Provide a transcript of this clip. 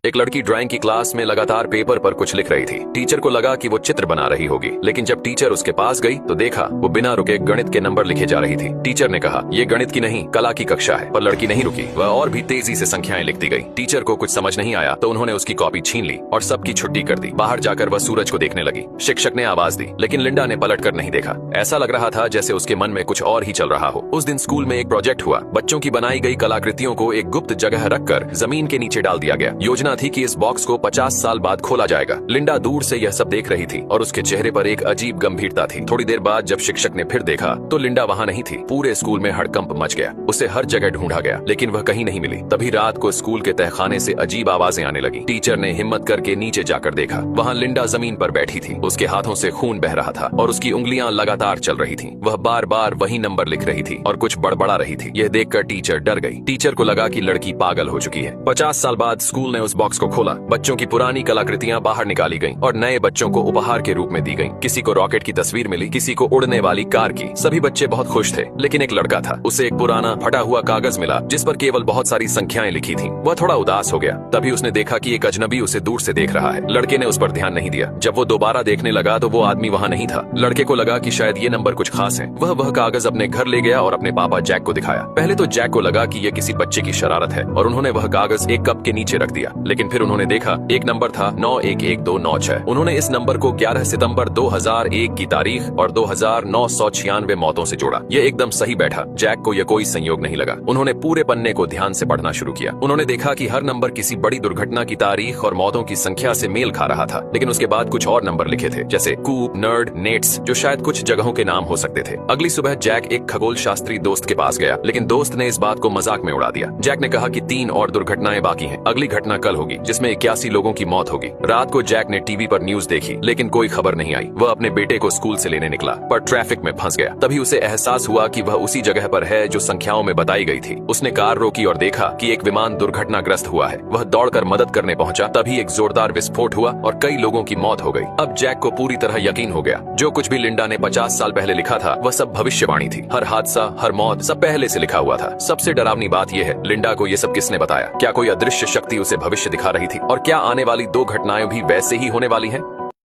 एक लड़की ड्राइंग की क्लास में लगातार पेपर पर कुछ लिख रही थी। टीचर को लगा कि वो चित्र बना रही होगी, लेकिन जब टीचर उसके पास गई तो देखा वो बिना रुके गणित के नंबर लिखे जा रही थी। टीचर ने कहा, ये गणित की नहीं कला की कक्षा है। पर लड़की नहीं रुकी, वह और भी तेजी से संख्याएं लिखती गई। टीचर को कुछ समझ नहीं आया तो उन्होंने उसकी कॉपी छीन ली और सबकी छुट्टी कर दी। बाहर जाकर वह सूरज को देखने लगी। शिक्षक ने आवाज दी, लेकिन लिंडा ने पलट कर नहीं देखा। ऐसा लग रहा था जैसे उसके मन में कुछ और ही चल रहा हो। उस दिन स्कूल में एक प्रोजेक्ट हुआ। बच्चों की बनाई गई कलाकृतियों को एक गुप्त जगह रखकर जमीन के नीचे डाल दिया गया। योजना थी कि इस बॉक्स को 50 साल बाद खोला जाएगा। लिंडा दूर से यह सब देख रही थी और उसके चेहरे पर एक अजीब गंभीरता थी। थोड़ी देर बाद जब शिक्षक ने फिर देखा तो लिंडा वहां नहीं थी। पूरे स्कूल में हड़कंप मच गया। उसे हर जगह ढूंढा गया, लेकिन वह कहीं नहीं मिली। तभी रात को स्कूल के तहखाने से अजीब आवाजें आने लगी। टीचर ने हिम्मत करके नीचे जाकर देखा। वहां लिंडा जमीन पर बैठी थी। उसके हाथों से खून बह रहा था और उसकी उंगलियां लगातार चल रही थी। वह बार बार वही नंबर लिख रही थी और कुछ बड़बड़ा रही थी। यह देखकर टीचर डर गई। टीचर को लगा कि लड़की पागल हो चुकी है। 50 साल बाद स्कूल ने उस बॉक्स को खोला। बच्चों की पुरानी कलाकृतियां बाहर निकाली गईं और नए बच्चों को उपहार के रूप में दी गईं। किसी को रॉकेट की तस्वीर मिली, किसी को उड़ने वाली कार की। सभी बच्चे बहुत खुश थे, लेकिन एक लड़का था। उसे एक पुराना फटा हुआ कागज मिला जिस पर केवल बहुत सारी संख्याएं लिखी थीं। वह थोड़ा उदास हो गया। तभी उसने देखा कि एक अजनबी उसे दूर से देख रहा है। लड़के ने उस पर ध्यान नहीं दिया। जब वो दोबारा देखने लगा तो वो आदमी वहां नहीं था। लड़के को लगा कि शायद ये नंबर कुछ खास है। वह कागज अपने घर ले गया और अपने पापा जैक को दिखाया। पहले तो जैक को लगा कि यह किसी बच्चे की शरारत है और उन्होंने वह कागज एक कप के नीचे रख दिया। लेकिन फिर उन्होंने देखा एक नंबर था 911296। उन्होंने इस नंबर को 11 सितंबर 2001 की तारीख और 2996 मौतों से जोड़ा। यह एकदम सही बैठा। जैक को यह कोई संयोग नहीं लगा। उन्होंने पूरे पन्ने को ध्यान से पढ़ना शुरू किया। उन्होंने देखा कि हर नंबर किसी बड़ी दुर्घटना की तारीख और मौतों की संख्या से मेल खा रहा था। लेकिन उसके बाद कुछ और नंबर लिखे थे, जैसे कूप, नर्ड, नेट्स, जो शायद कुछ जगहों के नाम हो सकते थे। अगली सुबह जैक एक खगोल शास्त्री दोस्त के पास गया, लेकिन दोस्त ने इस बात को मजाक में उड़ा दिया। जैक ने कहा कि 3 और दुर्घटनाएं बाकी हैं। अगली घटना कल होगी जिसमें 81 लोगों की मौत होगी। रात को जैक ने टीवी पर न्यूज देखी, लेकिन कोई खबर नहीं आई। वह अपने बेटे को स्कूल से लेने निकला, पर ट्रैफिक में फंस गया। तभी उसे एहसास हुआ कि वह उसी जगह पर है जो संख्याओं में बताई गई थी। उसने कार रोकी और देखा कि एक विमान दुर्घटनाग्रस्त हुआ है। वह दौड़कर मदद करने पहुंचा। तभी एक जोरदार विस्फोट हुआ और कई लोगों की मौत हो गई। अब जैक को पूरी तरह यकीन हो गया, जो कुछ भी लिंडा ने 50 साल पहले लिखा था वह सब भविष्यवाणी थी। हर हादसा, हर मौत, सब पहले से लिखा हुआ था। सबसे डरावनी बात यह है, लिंडा को यह सब किसने बताया? क्या कोई अदृश्य शक्ति उसे भविष्य दिखा रही थी? और क्या आने वाली 2 घटनाएं भी वैसे ही होने वाली हैं?